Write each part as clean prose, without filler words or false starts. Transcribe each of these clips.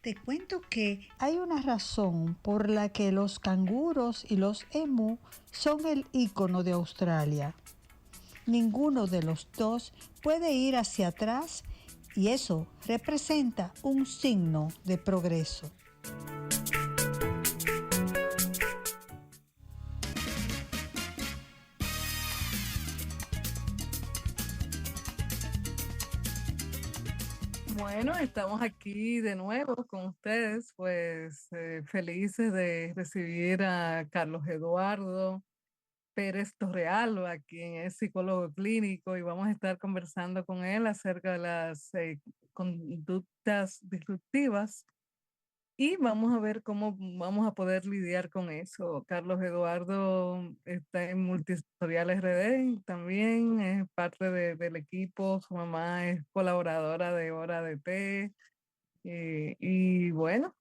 Te cuento que hay una razón por la que los canguros y los emú son el ícono de Australia. Ninguno de los dos puede ir hacia atrás y eso representa un signo de progreso. Bueno, estamos aquí de nuevo con ustedes, pues felices de recibir a Carlos Eduardo Pérez Torrealba, quien es psicólogo clínico, y vamos a estar conversando con él acerca de las conductas disruptivas y vamos a ver cómo vamos a poder lidiar con eso. Carlos Eduardo está en Multisectorial RD, también es parte del equipo, su mamá es colaboradora de Hora de Té. Y bueno,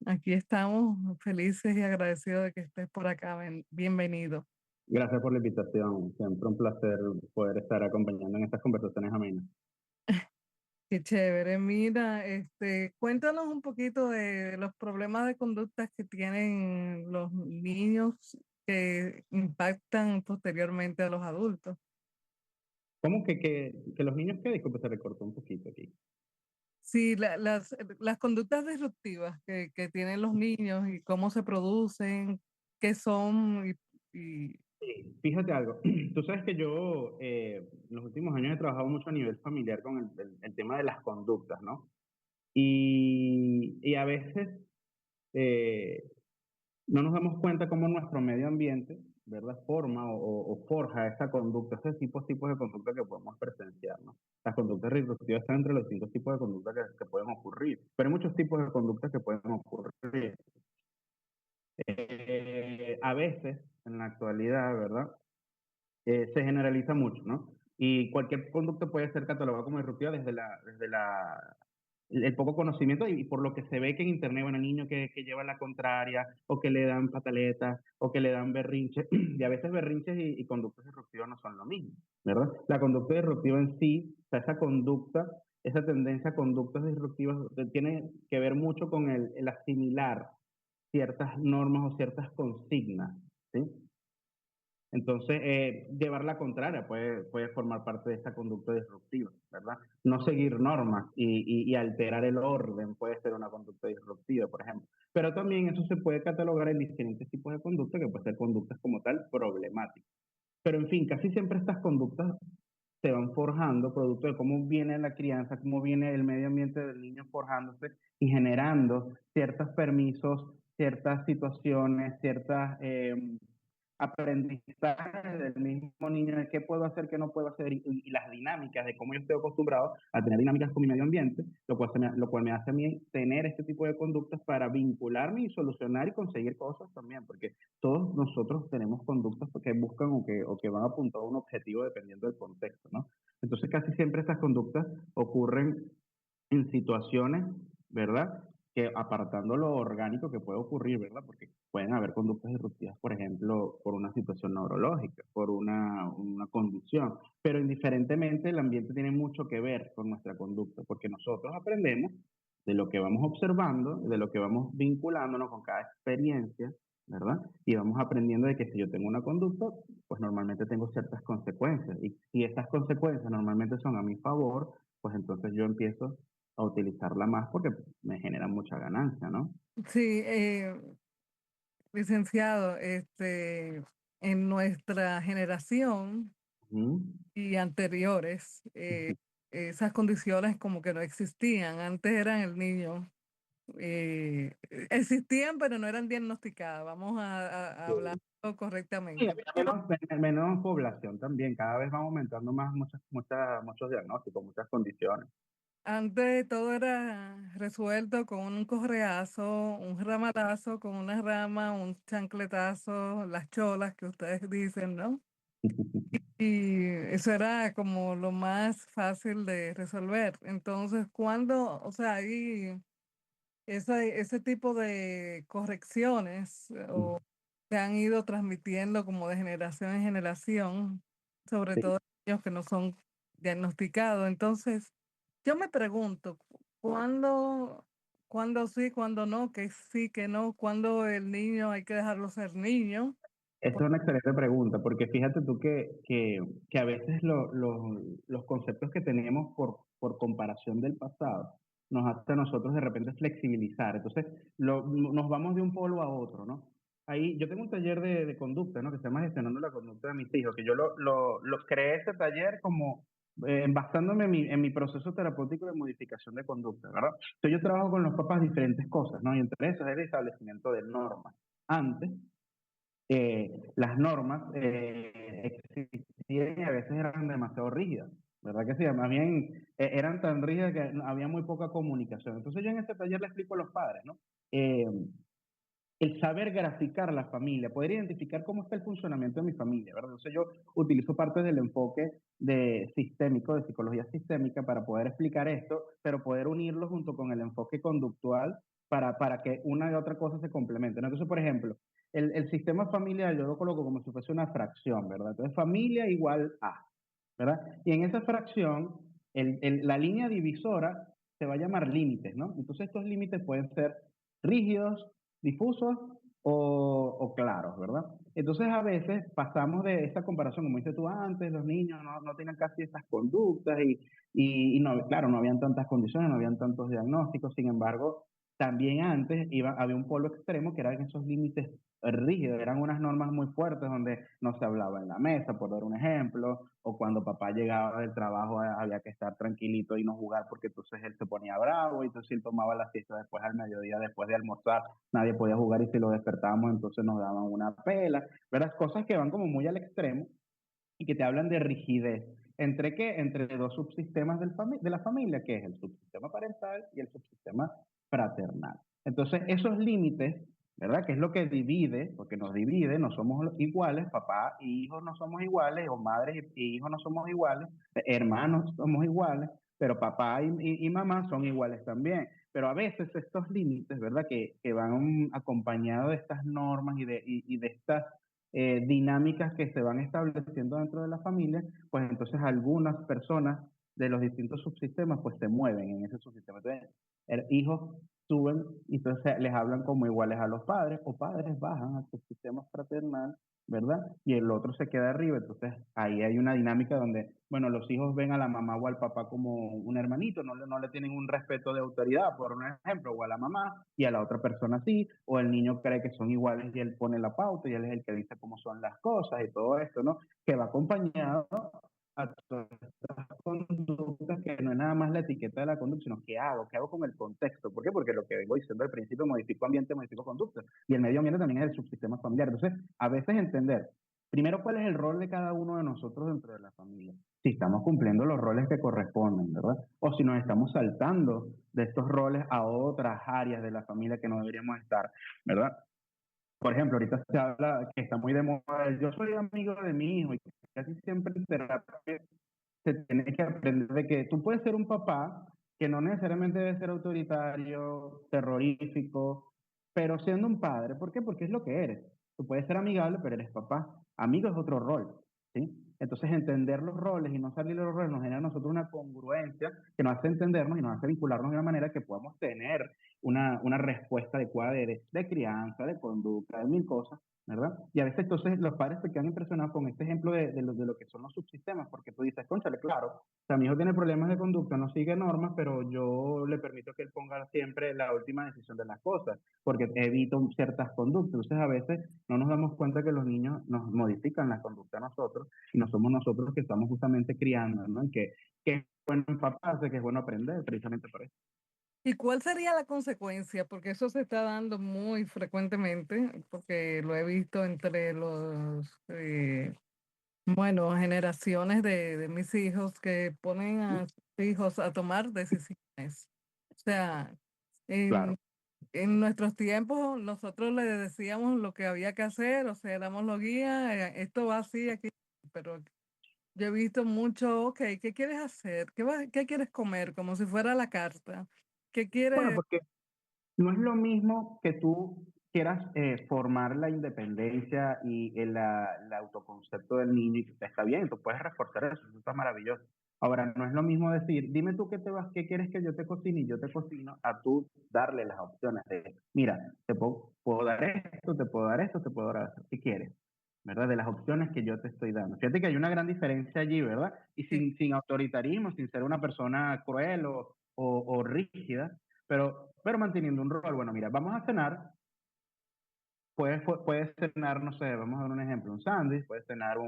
aquí estamos felices y agradecidos de que estés por acá. Bienvenido. Gracias por la invitación. Siempre un placer poder estar acompañando en estas conversaciones amenas. Qué chévere. Mira, cuéntanos un poquito de los problemas de conductas que tienen los niños que impactan posteriormente a los adultos. ¿Cómo que los niños qué? Disculpe, se recortó un poquito aquí. Sí, las conductas disruptivas que tienen los niños y cómo se producen, qué son y Sí, fíjate algo. Tú sabes que yo en los últimos años he trabajado mucho a nivel familiar con el tema de las conductas, ¿no? Y a veces eh, no nos damos cuenta cómo nuestro medio ambiente, ¿verdad? Forma o forja esa conducta, esos tipos de conducta que podemos presenciar, ¿no? Las conductas disruptivas están entre los distintos tipos de conducta que pueden ocurrir, pero hay muchos tipos de conductas que pueden ocurrir. A veces, en la actualidad, ¿verdad? Se generaliza mucho, ¿no? Y cualquier conducta puede ser catalogada como disruptiva desde el poco conocimiento y por lo que se ve que en internet, bueno, niños que llevan la contraria, o que le dan pataletas, o que le dan berrinches, y a veces berrinches y conductas disruptivas no son lo mismo, ¿verdad? La conducta disruptiva en sí, o sea, esa conducta, esa tendencia a conductas disruptivas tiene que ver mucho con el asimilar ciertas normas o ciertas consignas, ¿sí? Entonces, llevar la contraria puede formar parte de esta conducta disruptiva, ¿verdad? No seguir normas y alterar el orden puede ser una conducta disruptiva, por ejemplo. Pero también eso se puede catalogar en diferentes tipos de conducta, que pueden ser conductas como tal problemáticas. Pero en fin, casi siempre estas conductas se van forjando producto de cómo viene la crianza, cómo viene el medio ambiente del niño forjándose y generando ciertos permisos, ciertas situaciones, ciertas aprendizajes del mismo niño de qué puedo hacer, qué no puedo hacer y las dinámicas de cómo yo estoy acostumbrado a tener dinámicas con mi medio ambiente, lo cual me hace a mí tener este tipo de conductas para vincularme y solucionar y conseguir cosas también, porque todos nosotros tenemos conductas que buscan o que van apuntadas a un objetivo dependiendo del contexto, ¿no? Entonces casi siempre estas conductas ocurren en situaciones, ¿verdad? Que apartando lo orgánico que puede ocurrir, ¿verdad? Porque pueden haber conductas disruptivas, por ejemplo, por una situación neurológica, por una condición, pero indiferentemente el ambiente tiene mucho que ver con nuestra conducta, porque nosotros aprendemos de lo que vamos observando, de lo que vamos vinculándonos con cada experiencia, ¿verdad? Y vamos aprendiendo de que si yo tengo una conducta, pues normalmente tengo ciertas consecuencias. Y si estas consecuencias normalmente son a mi favor, pues entonces yo empiezo a utilizarla más porque me genera mucha ganancia, ¿no? sí, licenciado, en nuestra generación Ujú. y anteriores, esas condiciones como que no existían. Antes eran el niño. Existían, pero no eran diagnosticadas. Vamos a hablarlo Sí. Sí, correctamente. había menos población también, cada vez van aumentando más muchos diagnósticos, muchas condiciones. Antes todo era resuelto con un correazo, un ramalazo, con una rama, un chancletazo, las cholas que ustedes dicen, ¿no? Y eso era como lo más fácil de resolver. Entonces, cuando, o sea, hay ese tipo de correcciones se han ido transmitiendo como de generación en generación, sobre Sí. todo aquellos que no son diagnosticados. Entonces, yo me pregunto, ¿cuándo, cuándo sí, cuándo no, que sí, que no, cuándo el niño hay que dejarlo ser niño. Esta es una excelente pregunta, porque fíjate tú que a veces los conceptos que tenemos por comparación del pasado nos hace a nosotros de repente flexibilizar. Entonces, nos vamos de un polo a otro, ¿no? Ahí, yo tengo un taller de conducta, ¿no? Que se llama Gestionando la Conducta de mis hijos, que yo lo creé ese taller como basándome en mi proceso terapéutico de modificación de conducta, ¿verdad? Entonces, yo trabajo con los papás diferentes cosas, ¿no? Y entre esas es el establecimiento de normas. Antes, las normas existían y a veces eran demasiado rígidas, ¿verdad que sí? Más bien eran tan rígidas que había muy poca comunicación. Entonces yo en este taller le explico a los padres, ¿no? Eh, el saber graficar la familia, poder identificar cómo está el funcionamiento de mi familia, ¿verdad? Entonces yo utilizo parte del enfoque sistémico, de psicología sistémica, para poder explicar esto, pero poder unirlo junto con el enfoque conductual para que una y otra cosa se complementen, ¿no? Entonces, por ejemplo, el sistema familiar yo lo coloco como si fuese una fracción, ¿verdad? Entonces, familia igual A, ¿verdad? Y en esa fracción, la línea divisora se va a llamar límites, ¿no? Entonces, estos límites pueden ser rígidos, difusos o claros, ¿verdad? Entonces a veces pasamos de esta comparación, como dices tú antes, los niños no tenían casi estas conductas y no, claro, no habían tantas condiciones, no habían tantos diagnósticos, sin embargo, también antes había un polo extremo que eran esos límites rígidos, eran unas normas muy fuertes donde no se hablaba en la mesa, por dar un ejemplo, o cuando papá llegaba del trabajo había que estar tranquilito y no jugar porque entonces él se ponía bravo y entonces él tomaba la siesta después al mediodía, después de almorzar, nadie podía jugar y si lo despertábamos entonces nos daban una pela, ¿verdad? Cosas que van como muy al extremo y que te hablan de rigidez. ¿Entre qué? Entre dos subsistemas de la familia, que es el subsistema parental y el subsistema fraternal. Entonces, esos límites, ¿verdad? Que es lo que divide, porque nos divide, no somos iguales, papá y hijos no somos iguales, o madres y hijos no somos iguales, hermanos somos iguales, pero papá y mamá son iguales también. Pero a veces estos límites, ¿verdad? Que van acompañados de estas normas y de estas dinámicas que se van estableciendo dentro de la familia, pues entonces algunas personas de los distintos subsistemas pues se mueven en ese subsistema. Entonces, hijos suben y entonces les hablan como iguales a los padres o padres bajan al subsistema fraternal, ¿verdad? Y el otro se queda arriba. Entonces ahí hay una dinámica donde, bueno, los hijos ven a la mamá o al papá como un hermanito, no le tienen un respeto de autoridad, por un ejemplo, o a la mamá y a la otra persona sí, o el niño cree que son iguales y él pone la pauta y él es el que dice cómo son las cosas y todo esto, ¿no? Que va acompañado a todas estas conductas que no es nada más la etiqueta de la conducta, sino qué hago con el contexto. ¿Por qué? Porque lo que vengo diciendo al principio, modifico ambiente, modifico conducta. Y el medio ambiente también es el subsistema familiar. Entonces, a veces entender, primero, cuál es el rol de cada uno de nosotros dentro de la familia. Si estamos cumpliendo los roles que corresponden, ¿verdad? O si nos estamos saltando de estos roles a otras áreas de la familia que no deberíamos estar, ¿verdad? Por ejemplo, ahorita se habla que está muy de moda, yo soy amigo de mi hijo y casi siempre en terapia se tiene que aprender de que tú puedes ser un papá que no necesariamente debe ser autoritario, terrorífico, pero siendo un padre. ¿Por qué? Porque es lo que eres. Tú puedes ser amigable, pero eres papá. Amigo es otro rol, ¿sí? Entonces, entender los roles y no salir de los roles nos genera a nosotros una congruencia que nos hace entendernos y nos hace vincularnos de una manera que podamos tener una respuesta adecuada de crianza, de conducta, de mil cosas, ¿verdad? Y a veces entonces los padres se quedan impresionados con este ejemplo de lo que son los subsistemas, porque tú dices, cónchale, claro, o sea, mi hijo tiene problemas de conducta, no sigue normas, pero yo le permito que él ponga siempre la última decisión de las cosas, porque evito ciertas conductas. Entonces a veces no nos damos cuenta que los niños nos modifican la conducta a nosotros y no somos nosotros los que estamos justamente criando, ¿no? Y que es bueno empaparse, que es bueno aprender, precisamente por eso. ¿Y cuál sería la consecuencia? Porque eso se está dando muy frecuentemente, porque lo he visto entre bueno, generaciones de mis hijos que ponen a sus hijos a tomar decisiones. O sea, en, Claro. en nuestros tiempos nosotros le decíamos lo que había que hacer, o sea, éramos los guías, esto va así, aquí, pero yo he visto mucho, ok, ¿qué quieres hacer? ¿Qué quieres comer? Como si fuera la carta. ¿Qué Bueno, quieres? porque no es lo mismo que tú quieras formar la independencia y el autoconcepto del niño, y que está bien, tú puedes reforzar eso, eso está maravilloso. Ahora, no es lo mismo decir, dime tú qué quieres que yo te cocine y yo te cocino, a tú darle las opciones de, mira, puedo dar esto, te puedo dar esto, te puedo dar esto, ¿qué quieres? ¿Verdad? De las opciones que yo te estoy dando. Fíjate que hay una gran diferencia allí, ¿verdad? Y Sí, sin autoritarismo, sin ser una persona cruel o rígida, pero manteniendo un rol. Bueno, mira, vamos a cenar, puedes cenar, no sé, vamos a dar un ejemplo, un sándwich, puedes cenar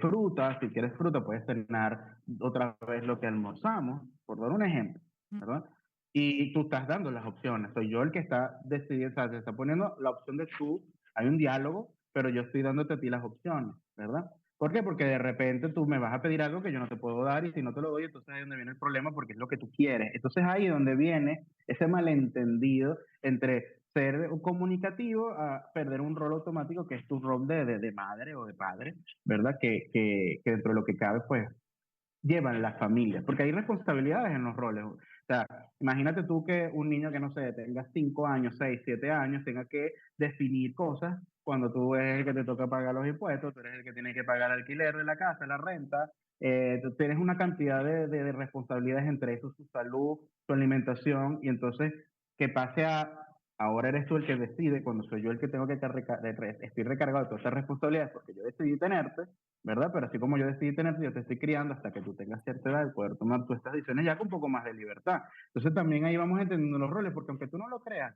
fruta, si quieres fruta, puedes cenar otra vez lo que almorzamos, por dar un ejemplo, mm, ¿verdad? Y tú estás dando las opciones, soy yo el que está decidiendo, o sea, te está poniendo la opción de tú, hay un diálogo, pero yo estoy dándote a ti las opciones, ¿verdad? ¿Por qué? Porque de repente tú me vas a pedir algo que yo no te puedo dar y si no te lo doy, entonces ahí es donde viene el problema porque es lo que tú quieres. Entonces ahí es donde viene ese malentendido entre ser comunicativo a perder un rol automático que es tu rol de madre o de padre, ¿verdad? Que dentro de lo que cabe, pues llevan las familias, porque hay responsabilidades en los roles. O sea, imagínate tú que un niño que no sé, tenga 5 años, 6 7 años, tenga que definir cosas cuando tú eres el que te toca pagar los impuestos, tú eres el que tiene que pagar el alquiler de la casa, la renta, tú tienes una cantidad de responsabilidades entre eso, su salud, su alimentación, y entonces que pase ahora eres tú el que decide, cuando soy yo el que tengo que estoy recargado de todas esas responsabilidades porque yo decidí tenerte, ¿verdad? Pero así como yo decidí tenerte, yo te estoy criando hasta que tú tengas cierta edad de poder tomar tú estas decisiones ya con un poco más de libertad. Entonces también ahí vamos entendiendo los roles, porque aunque tú no lo creas,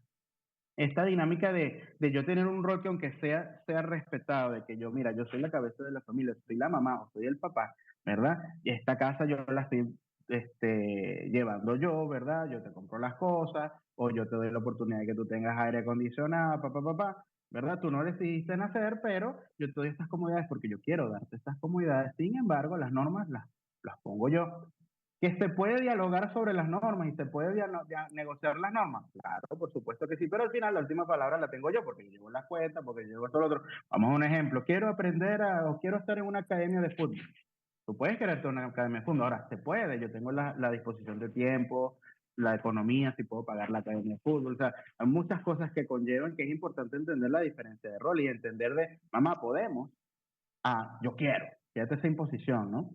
esta dinámica de yo tener un rol que aunque sea respetado, de que yo, mira, yo soy la cabeza de la familia, soy la mamá o soy el papá, ¿verdad? Y esta casa yo la estoy llevando yo, ¿verdad? Yo te compro las cosas, o yo te doy la oportunidad de que tú tengas aire acondicionado, papá, ¿verdad? Tú no decidiste nacer, pero yo te doy estas comodidades porque yo quiero darte estas comodidades. Sin embargo, las normas las pongo yo. ¿Que se puede dialogar sobre las normas y se puede negociar las normas? Claro, por supuesto que sí, pero al final la última palabra la tengo yo porque yo llevo la cuenta, porque yo llevo todo lo otro. Vamos a un ejemplo, quiero aprender o quiero estar en una academia de fútbol. Tú puedes quererte una academia de fútbol, ahora se puede, yo tengo la disposición de tiempo, la economía, si puedo pagar la academia de fútbol, o sea, hay muchas cosas que conllevan que es importante entender la diferencia de rol y entender de, mamá, podemos, yo quiero, fíjate esa imposición, ¿no?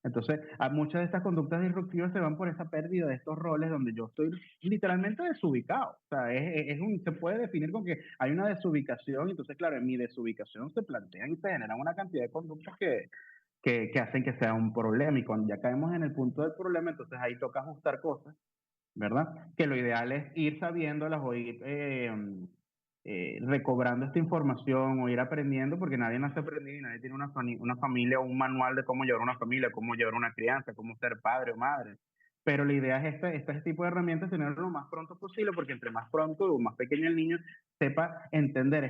Entonces, a muchas de estas conductas disruptivas se van por esa pérdida de estos roles donde yo estoy literalmente desubicado. O sea, se puede definir con que hay una desubicación, entonces, claro, en mi desubicación se plantean y se generan una cantidad de conductas que hacen que sea un problema. Y cuando ya caemos en el punto del problema, entonces ahí toca ajustar cosas, ¿verdad? Que lo ideal es ir sabiéndolas o ir recobrando esta información o ir aprendiendo, porque nadie nace aprendido y nadie tiene una familia o un manual de cómo llevar una familia, cómo llevar una crianza, cómo ser padre o madre. Pero la idea es este tipo de herramientas tenerlo lo más pronto posible, porque entre más pronto o más pequeño el niño sepa entender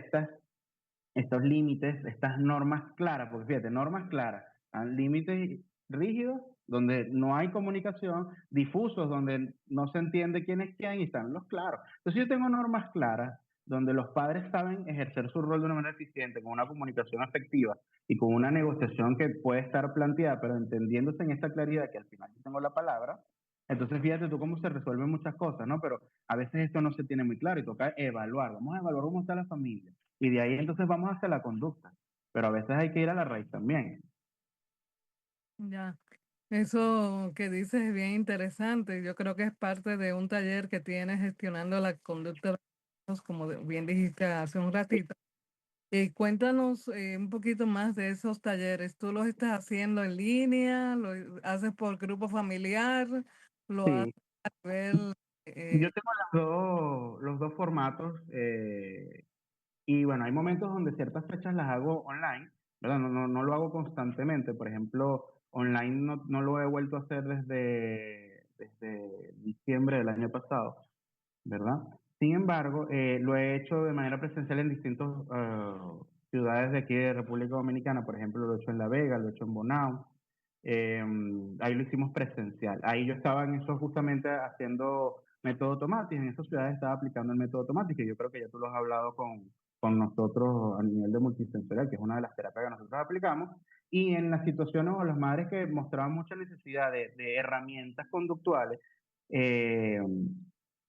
estos límites, estas normas claras, porque fíjate, normas claras, límites rígidos, donde no hay comunicación, difusos, donde no se entiende quién es quién y están los claros. Entonces yo tengo normas claras, donde los padres saben ejercer su rol de una manera eficiente, con una comunicación efectiva y con una negociación que puede estar planteada, pero entendiéndose en esta claridad que al final yo tengo la palabra. Entonces fíjate tú cómo se resuelven muchas cosas, ¿no? Pero a veces esto no se tiene muy claro y toca evaluar. Vamos a evaluar cómo está la familia y de ahí entonces vamos hacia la conducta. Pero a veces hay que ir a la raíz también. ya. Eso que dices es bien interesante. Yo creo que es parte de un taller que tiene gestionando la conducta de los niños, como bien dijiste hace un ratito. Cuéntanos un poquito más de esos talleres. ¿Tú los estás haciendo en línea? ¿Lo haces por grupo familiar? ¿Lo haces Sí, a nivel... yo eh, tengo los dos formatos y bueno, hay momentos donde ciertas fechas las hago online, ¿verdad? No lo hago constantemente. Por ejemplo, online no lo he vuelto a hacer desde diciembre del año pasado, ¿verdad? Sin embargo, lo he hecho de manera presencial en distintas ciudades de aquí de República Dominicana. Por ejemplo, lo he hecho en La Vega, lo he hecho en Bonao. eh, Ahí lo hicimos presencial. Ahí yo estaba en eso justamente haciendo método Tomatis. En esas ciudades estaba aplicando el método Tomatis, que yo creo que ya tú lo has hablado con nosotros a nivel de multisensorial, que es una de las terapias que nosotros aplicamos. Y en las situaciones o las madres que mostraban mucha necesidad de herramientas conductuales, eh,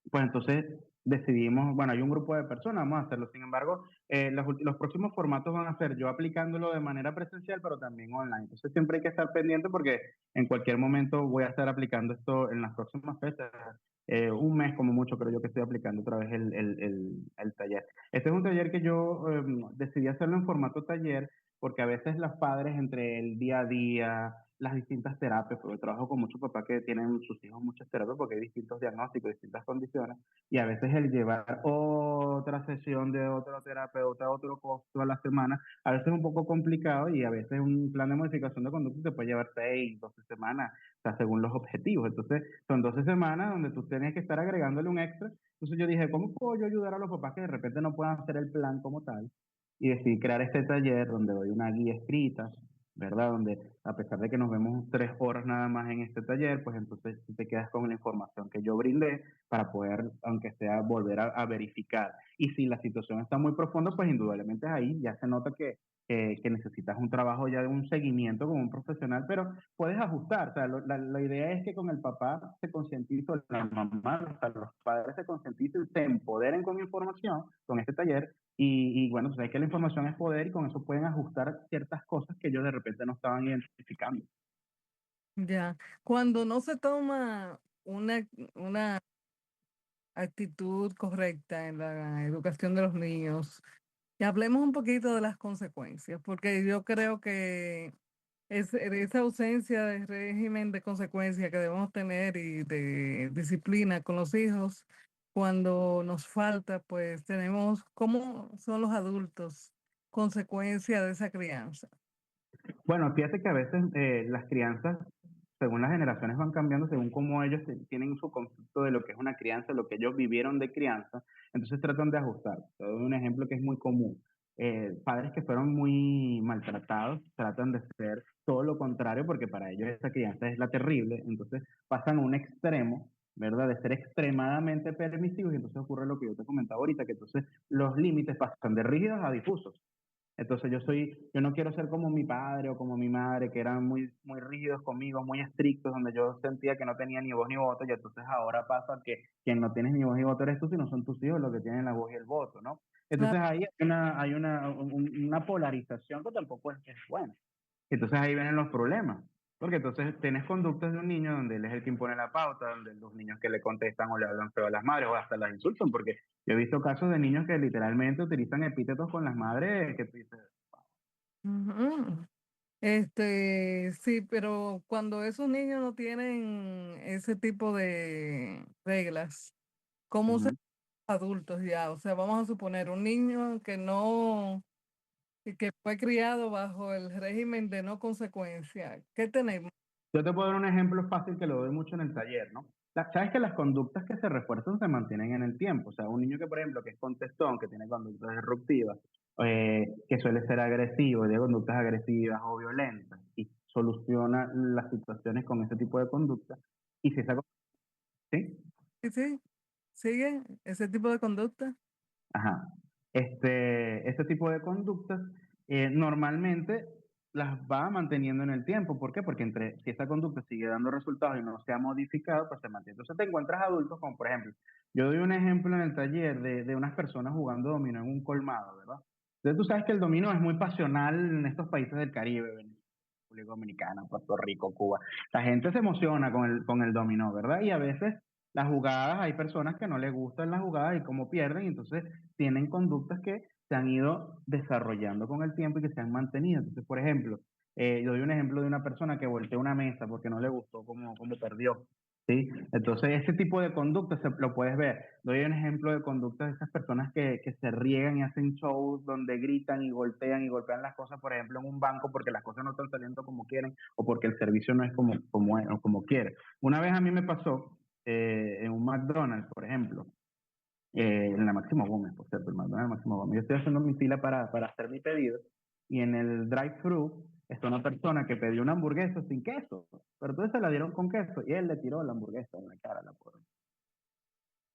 pues entonces decidimos, bueno, hay un grupo de personas, vamos a hacerlo. Sin embargo, los próximos formatos van a ser yo aplicándolo de manera presencial, pero también online. Entonces siempre hay que estar pendiente porque en cualquier momento voy a estar aplicando esto en las próximas fechas. Un mes como mucho creo yo que estoy aplicando otra vez el taller. Este es un taller que yo decidí hacerlo en formato taller porque a veces los padres entre el día a día, las distintas terapias, porque trabajo con muchos papás que tienen sus hijos muchas terapias porque hay distintos diagnósticos, distintas condiciones, y a veces el llevar otra sesión de otro terapeuta, otro costo a la semana, a veces es un poco complicado y a veces un plan de modificación de conducta te puede llevar 6, 12 semanas, o sea, según los objetivos. Entonces, son 12 semanas donde tú tienes que estar agregándole un extra. Entonces yo dije, ¿cómo puedo yo ayudar a los papás que de repente no puedan hacer el plan como tal? Y decidí crear este taller donde doy una guía escrita, ¿verdad? Donde a pesar de que nos vemos 3 horas nada más en este taller, pues entonces tú te quedas con la información que yo brindé para poder, aunque sea, volver a verificar. Y si la situación está muy profunda, pues indudablemente ahí ya se nota que necesitas un trabajo ya de un seguimiento con un profesional, pero puedes ajustar. O sea, la idea es que con el papá se concientice, o la mamá, o sea, los padres se concienticen, se empoderen con información, con este taller, y bueno, pues sabes que la información es poder y con eso pueden ajustar ciertas cosas que ellos de repente no estaban identificando. Ya, cuando no se toma una actitud correcta en la educación de los niños, y hablemos un poquito de las consecuencias, porque yo creo que esa ausencia de régimen de consecuencia que debemos tener y de disciplina con los hijos, cuando nos falta, pues tenemos, ¿cómo son los adultos consecuencia de esa crianza? Bueno, fíjate que a veces las crianzas, según las generaciones van cambiando, según cómo ellos tienen su concepto de lo que es una crianza, lo que ellos vivieron de crianza, entonces tratan de ajustar. Te doy un ejemplo que es muy común. Padres que fueron muy maltratados tratan de ser todo lo contrario porque para ellos esa crianza es la terrible, entonces pasan a un extremo, ¿verdad? De ser extremadamente permisivos y entonces ocurre lo que yo te comentaba ahorita, que entonces los límites pasan de rígidos a difusos. Entonces yo no quiero ser como mi padre o como mi madre, que eran muy rígidos conmigo, muy estrictos, donde yo sentía que no tenía ni voz ni voto, y entonces ahora pasa que quien no tienes ni voz ni voto eres tú, sino son tus hijos los que tienen la voz y el voto, ¿no? Claro, Entonces ahí hay una polarización que tampoco es buena. Entonces ahí vienen los problemas. Porque entonces tienes conductas de un niño donde él es el que impone la pauta, donde los niños que le contestan o le hablan feo a las madres o hasta las insultan, porque yo he visto casos de niños que literalmente utilizan epítetos con las madres que tú dices, ujú. Sí, pero cuando esos niños no tienen ese tipo de reglas, ¿cómo se ujú. adultos ya? O sea, vamos a suponer un niño que fue criado bajo el régimen de no consecuencia. ¿Qué tenemos? Yo te puedo dar un ejemplo fácil que lo doy mucho en el taller, ¿no? Sabes que las conductas que se refuerzan se mantienen en el tiempo. O sea, un niño que, por ejemplo, que es contestón, que tiene conductas disruptivas, que suele ser agresivo, de conductas agresivas o violentas, y soluciona las situaciones con ese tipo de conducta. Y si esa, ¿sí? Sí, sí, sigue ese tipo de conducta. Ajá. Este tipo de conductas normalmente las va manteniendo en el tiempo. ¿Por qué? Porque si esta conducta sigue dando resultados y no se ha modificado, pues se mantiene. Entonces te encuentras adultos como, por ejemplo, yo doy un ejemplo en el taller de unas personas jugando dominó en un colmado, ¿verdad? Entonces tú sabes que el dominó es muy pasional en estos países del Caribe, Venezuela, República Dominicana, Puerto Rico, Cuba. La gente se emociona con el dominó, ¿verdad? Y a veces las jugadas, hay personas que no les gustan las jugadas y cómo pierden, y entonces tienen conductas que se han ido desarrollando con el tiempo y que se han mantenido. Entonces, por ejemplo, yo doy un ejemplo de una persona que volteó una mesa porque no le gustó cómo perdió. ¿Sí? Entonces, ese tipo de conductas lo puedes ver. Doy un ejemplo de conductas de esas personas que se riegan y hacen shows donde gritan y golpean las cosas, por ejemplo, en un banco porque las cosas no están saliendo como quieren o porque el servicio no es como quiere. Una vez a mí me pasó en un McDonald's, por ejemplo, en la Máximo Gómez, por cierto, el McDonald's Máximo Gómez. Yo estoy haciendo mi fila para hacer mi pedido y en el drive-thru está una persona que pidió una hamburguesa sin queso, pero entonces se la dieron con queso y él le tiró la hamburguesa en la cara a la pobre.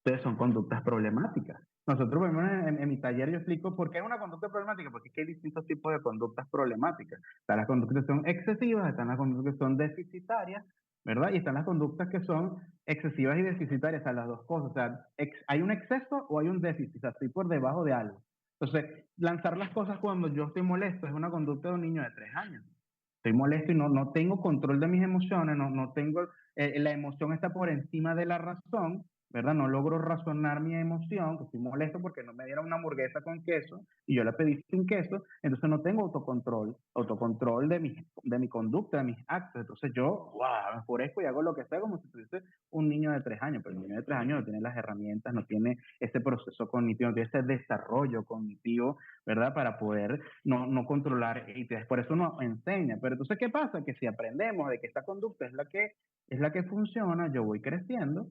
Entonces son conductas problemáticas. Nosotros vemos en mi taller, yo explico por qué es una conducta problemática, porque es que hay distintos tipos de conductas problemáticas. Están las conductas que son excesivas, están las conductas que son deficitarias, ¿verdad? Y están las conductas que son excesivas y deficitarias, o sea, las dos cosas. O sea, hay un exceso o hay un déficit, o sea, estoy por debajo de algo. Entonces, lanzar las cosas cuando yo estoy molesto es una conducta de un niño de 3 años. Estoy molesto y no tengo control de mis emociones, no tengo, la emoción está por encima de la razón, ¿verdad? No logro razonar mi emoción, que estoy molesto porque no me dieron una hamburguesa con queso y yo la pedí sin queso, entonces no tengo autocontrol de mi conducta, de mis actos. Entonces yo, wow, me enfurezco y hago lo que sea como si tuviese un niño de 3 años, pero el niño de 3 años no tiene las herramientas, no tiene ese proceso cognitivo, no tiene ese desarrollo cognitivo, ¿verdad? Para poder no controlar, y por eso uno enseña. Pero entonces, ¿qué pasa? Que si aprendemos de que esta conducta es la que funciona, yo voy creciendo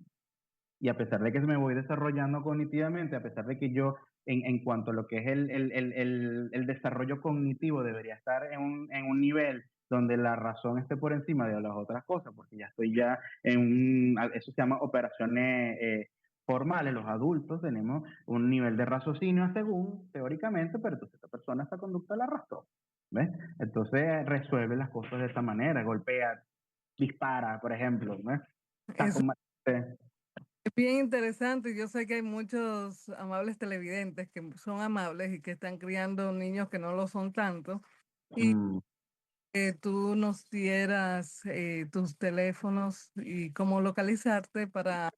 y a pesar de que me voy desarrollando cognitivamente, a pesar de que yo, en cuanto a lo que es el desarrollo cognitivo, debería estar en un nivel donde la razón esté por encima de las otras cosas, porque ya estoy ya eso se llama operaciones formales. Los adultos tenemos un nivel de raciocinio según, teóricamente, pero entonces esta persona esta conducta la arrastró, ¿ves? Entonces resuelve las cosas de esta manera, golpea, dispara, por ejemplo, ¿ves? Saca Eso un machete. es bien interesante. Yo sé que hay muchos amables televidentes que son amables y que están criando niños que no lo son tanto. Y Mm. que tú nos dieras tus teléfonos y cómo localizarte para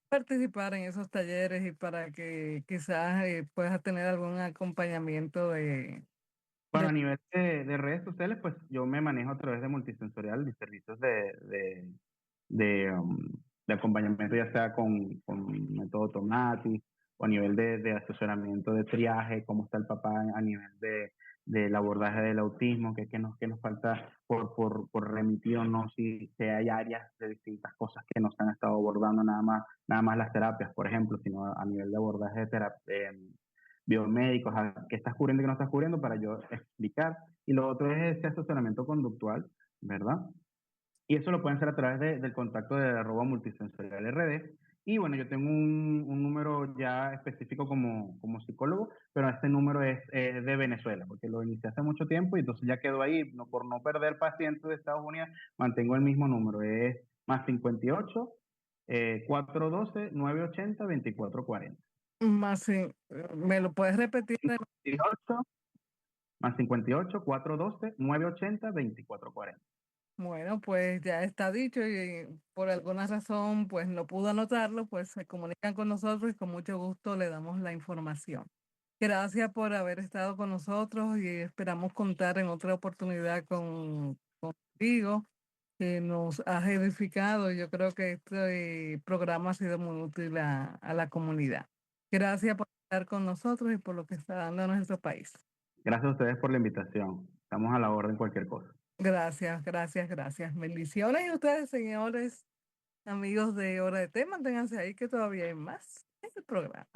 participar en esos talleres y para que quizás puedas tener algún acompañamiento Bueno, de a nivel de redes sociales, pues yo me manejo a través de Multisensorial, mis servicios de, um, de acompañamiento, ya sea con método Tomati o a nivel de asesoramiento de triaje, cómo está el papá a nivel del abordaje del autismo, qué nos falta por remitir o no, si hay áreas de distintas cosas que no se han estado abordando, nada más las terapias, por ejemplo, sino a nivel de abordaje de terapia, biomédicos, qué estás cubriendo y qué no estás cubriendo para yo explicar. Y lo otro es ese asesoramiento conductual, ¿verdad? Y eso lo pueden hacer a través del contacto de @multisensorialrd. Y bueno, yo tengo un número ya específico como psicólogo, pero este número es de Venezuela, porque lo inicié hace mucho tiempo y entonces ya quedó ahí. No, por no perder pacientes de Estados Unidos, mantengo el mismo número. Es más 58 412 980 2440. más. ¿Me lo puedes repetir? 58 más 58 412 980 2440. Bueno, pues ya está dicho y por alguna razón pues no pudo anotarlo, pues se comunican con nosotros y con mucho gusto le damos la información. Gracias por haber estado con nosotros y esperamos contar en otra oportunidad contigo, que nos has edificado. Yo creo que este programa ha sido muy útil a la comunidad. Gracias por estar con nosotros y por lo que está dando a nuestro país. Gracias a ustedes por la invitación. Estamos a la orden cualquier cosa. Gracias, gracias, gracias. Bendiciones y ustedes, señores, amigos de Hora de Té, manténganse ahí que todavía hay más en el programa.